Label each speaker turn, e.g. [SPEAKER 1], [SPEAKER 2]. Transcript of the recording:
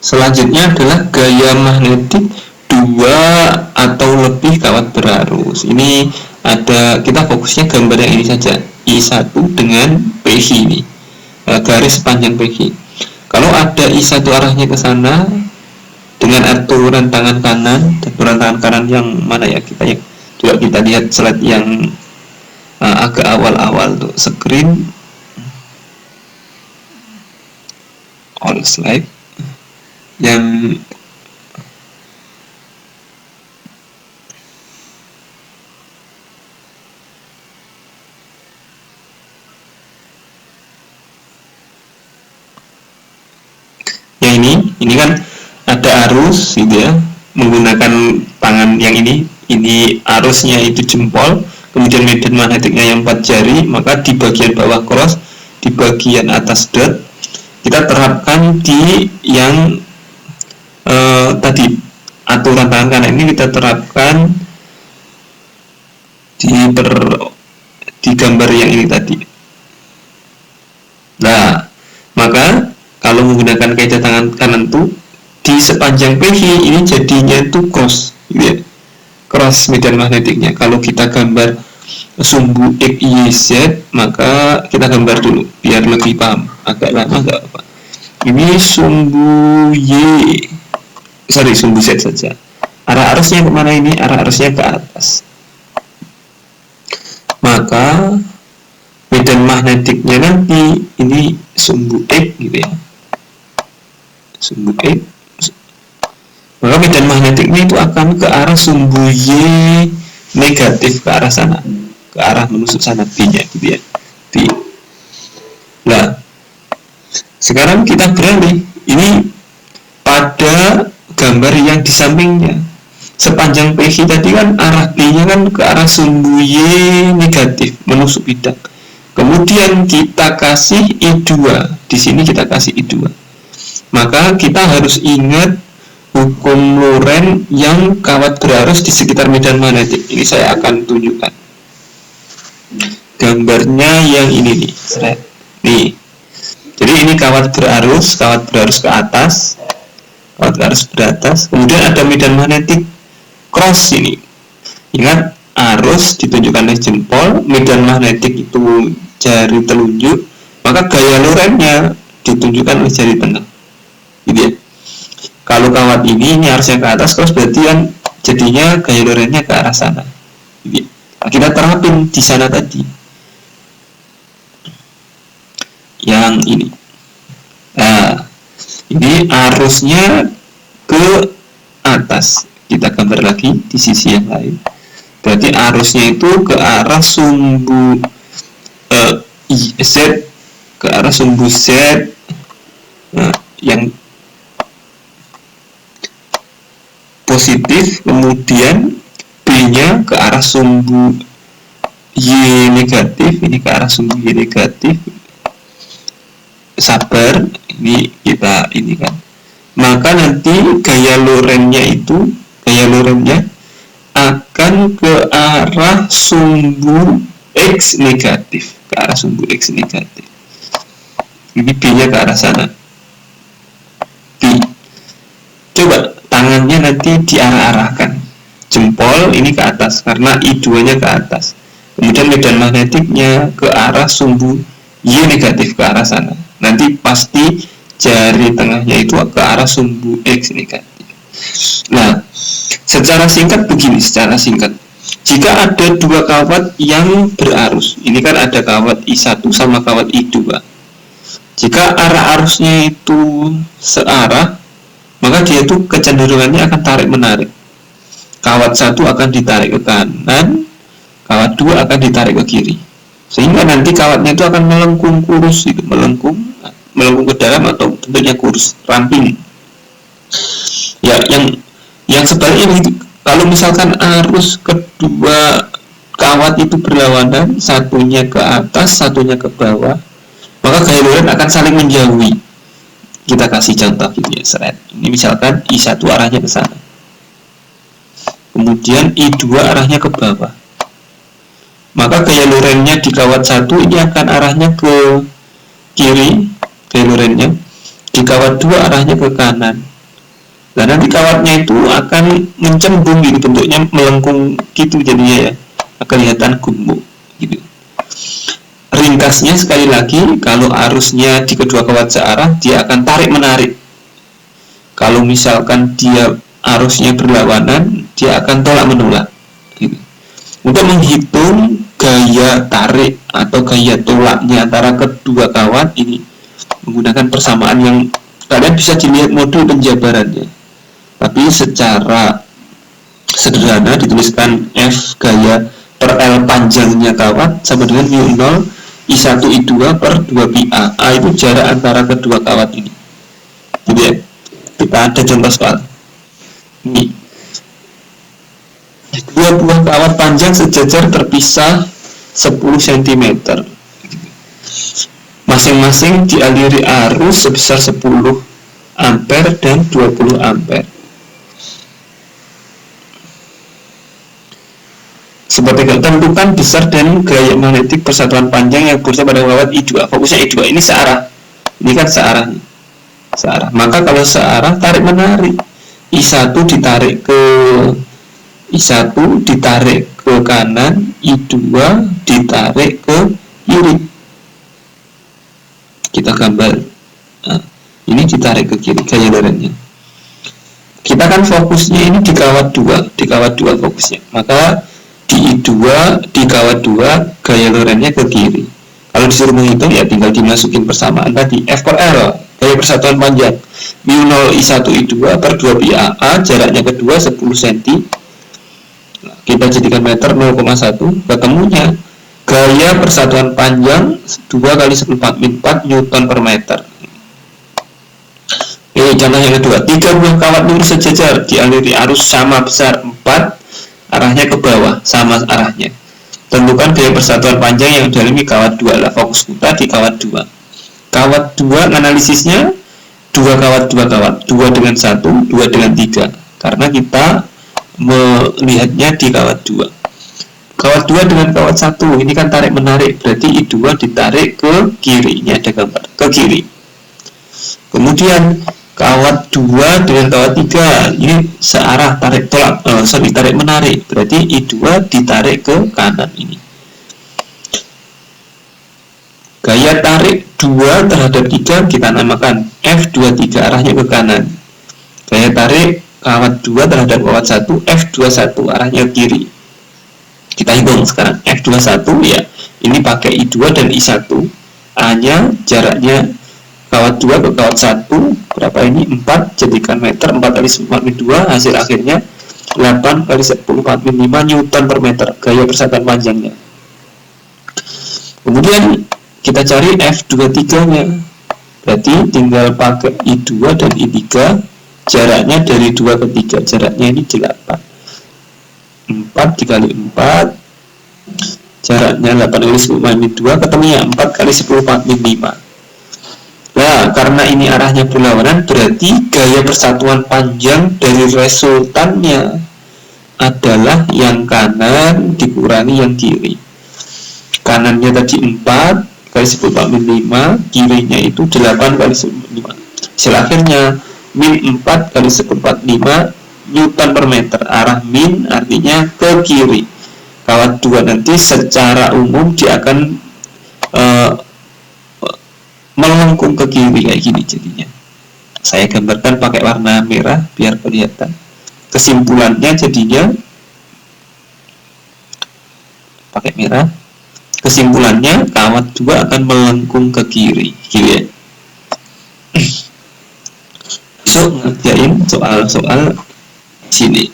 [SPEAKER 1] Selanjutnya adalah gaya magnetik 2 atau lebih kawat berarus. Ini ada, kita fokusnya gambar yang ini saja, I1 dengan PG ini, garis panjang PG. Kalau ada I1 arahnya ke sana dengan aturan tangan kanan, aturan tangan kanan yang mana ya, kita juga kita lihat slide yang agak awal-awal tuh, screen all slide yang ini kan ada arus gitu ya, menggunakan tangan yang ini arusnya itu jempol, kemudian medan magnetiknya yang 4 jari, maka di bagian bawah cross, di bagian atas dot, kita terapkan di yang tadi aturan tangan kanan ini kita terapkan di gambar yang ini tadi. Nah, maka kalau menggunakan kaidah tangan kanan tuh di sepanjang PG ini jadinya itu cross, gitu ya, cross medan magnetiknya. Kalau kita gambar sumbu X, Y, Z, maka kita gambar dulu biar lebih paham. Agak lama nggak apa. Ini sumbu sumbu Z saja. Arah arusnya kemana ini? Arah arusnya ke atas. Maka medan magnetiknya nanti ini sumbu X gitu ya. Sumbu X. Maka medan magnetiknya itu akan ke arah sumbu Y negatif, ke arah sana, ke arah menusuk sana B-nya gitu ya. B. Nah, sekarang kita beralih ini pada gambar yang di sampingnya. Sepanjang PG tadi kan arah B-nya kan ke arah sumbu Y negatif menusuk bidang. Kemudian kita kasih I2. Di sini kita kasih I2. Maka kita harus ingat hukum Lorentz yang kawat berarus di sekitar medan magnetik. Ini saya akan tunjukkan. Gambarnya yang ini nih. Nih. Jadi ini kawat berarus ke atas. Kawat berarus beratas. Kemudian ada medan magnetik cross ini. Ingat, arus ditunjukkan oleh jempol, medan magnetik itu jari telunjuk, maka gaya Lorentz-nya ditunjukkan oleh jari tengah. Gitu ya. Kalau kawat ini harusnya ke atas, cross berarti kan jadinya gaya Lorentz-nya ke arah sana. Gitu ya. Nah, kita terapin di sana tadi. Yang ini. Nah, ini arusnya ke atas. Kita gambar lagi di sisi yang lain. Berarti arusnya itu ke arah sumbu Z, ke arah sumbu Z. Nah, yang positif, kemudian B-nya ke arah sumbu Y negatif, ini ke arah sumbu Y negatif. Sabar, ini kita ini kan. Maka nanti gaya Lorentz-nya akan ke arah sumbu X negatif, ke arah sumbu X negatif. Ini B-nya ke arah sana. B. Coba tangannya nanti diarah-arahkan. Jempol ini ke atas karena I2-nya ke atas. Kemudian medan magnetiknya ke arah sumbu Y negatif, ke arah sana. Nanti pasti jari tengahnya itu ke arah sumbu X negatif. Nah, secara singkat begini, jika ada dua kawat yang berarus, ini kan ada kawat I1 sama kawat I2. Jika arah arusnya itu searah, maka dia itu kecenderungannya akan tarik-menarik. Kawat 1 akan ditarik ke kanan, kawat 2 akan ditarik ke kiri. Sehingga nanti kawatnya itu akan melengkung kurus, gitu, melengkung ke dalam atau bentuknya kurus, ramping. Ya, yang sebaliknya begitu. Kalau misalkan arus kedua kawat itu berlawanan, satunya ke atas, satunya ke bawah, maka gaya Lorentz akan saling menjauhi. Kita kasih contoh gitu ya, seret. Ini misalkan I1 arahnya ke sana, kemudian I2 arahnya ke bawah, maka gaya Lorentz-nya di kawat 1 ini akan arahnya ke kiri, gaya Lorentz-nya. Di kawat 2 arahnya ke kanan. Nah nanti kawatnya itu akan mencembung gitu, bentuknya melengkung gitu jadinya ya, kelihatan gemuk gitu. Ringkasnya sekali lagi, kalau arusnya di kedua kawat searah, dia akan tarik menarik. Kalau misalkan dia arusnya berlawanan, dia akan tolak menolak gitu. Untuk menghitung gaya tarik atau gaya tolaknya antara kedua kawat ini menggunakan persamaan yang kalian bisa dilihat modul penjabarannya. Tapi secara sederhana dituliskan F gaya per L panjangnya kawat sama dengan mu0 I1 I2 per 2 pi A. A itu jarak antara kedua kawat ini. Jadi ya, kita ada contoh soal. Ini dua buah kawat panjang sejajar terpisah 10 cm. Masing-masing dialiri arus sebesar 10 ampere dan 20 ampere. Sebagai tentukan besar dan gaya magnetik persatuan panjang yang berusaha pada kawat I2. Fokusnya I2 ini searah. Ini kan searah. Maka kalau searah tarik menarik. I1 ditarik ke kanan, I2 ditarik ke kiri. Kita gambar. Nah, ini ditarik ke kiri gaya lorennya. Kita kan fokusnya ini di kawat 2 fokusnya. Maka di I2, di kawat 2 gaya lorennya ke kiri. Kalau disuruh menghitung ya tinggal dimasukin persamaan tadi F per L, gaya persatuan panjang mu0 I1 I2 per 2 pi A. Jaraknya kedua 10 cm. Nah, kita jadikan meter 0,1, ketemunya gaya persatuan panjang 2 kali 10 min 4 Newton per meter. Ini contoh yang kedua, 3 buah kawat lurus sejajar dialiri arus sama besar 4, arahnya ke bawah, sama arahnya. Tentukan gaya persatuan panjang yang dialami kawat 2. Lah fokus kita di kawat 2. Kawat 2 analisisnya 2 kawat 2 dengan 1, 2 dengan 3. Karena kita melihatnya di kawat 2. Kawat 2 dengan kawat 1 ini kan tarik menarik, berarti I2 ditarik ke kiri. Ini ada gambar ke kiri. Kemudian kawat 2 dengan kawat 3 ini searah tarik tolak, tarik menarik, berarti I2 ditarik ke kanan ini. Gaya tarik 2 terhadap 3 kita namakan F23, arahnya ke kanan. Gaya tarik kawat 2 terhadap kawat 1 F21, arahnya ke kiri. Kita hitung sekarang F21 ya, ini pakai I2 dan I1. A-nya jaraknya kawat 2 ke kawat 1 berapa ini? 4, jadikan meter, 4 kali 10 min 2, hasil akhirnya 8 kali 10 min 5 Newton per meter, gaya persatuan panjangnya. Kemudian kita cari F23 nya, berarti tinggal pakai I2 dan I3, jaraknya dari 2 ke 3, jaraknya ini 8, 4 dikali 4, jaraknya 8 kali 10 min 2, ketemunya 4 kali 10 min 5. Nah, karena ini arahnya berlawanan, berarti gaya persatuan panjang dari resultannya adalah yang kanan dikurangi yang kiri. Kanannya tadi 4 kali 10 min 5, kirinya itu 8 kali 10 min 5. Hasil akhirnya min 4 kali 10 min 5 Newton per meter. Arah min artinya ke kiri. Kawat 2 nanti secara umum dia akan melengkung ke kiri kayak gini jadinya. Saya gambarkan pakai warna merah biar kelihatan. Kesimpulannya jadinya pakai merah. Kesimpulannya kawat 2 akan melengkung ke kiri, gitu ya. Besok ngerjain soal-soal sini.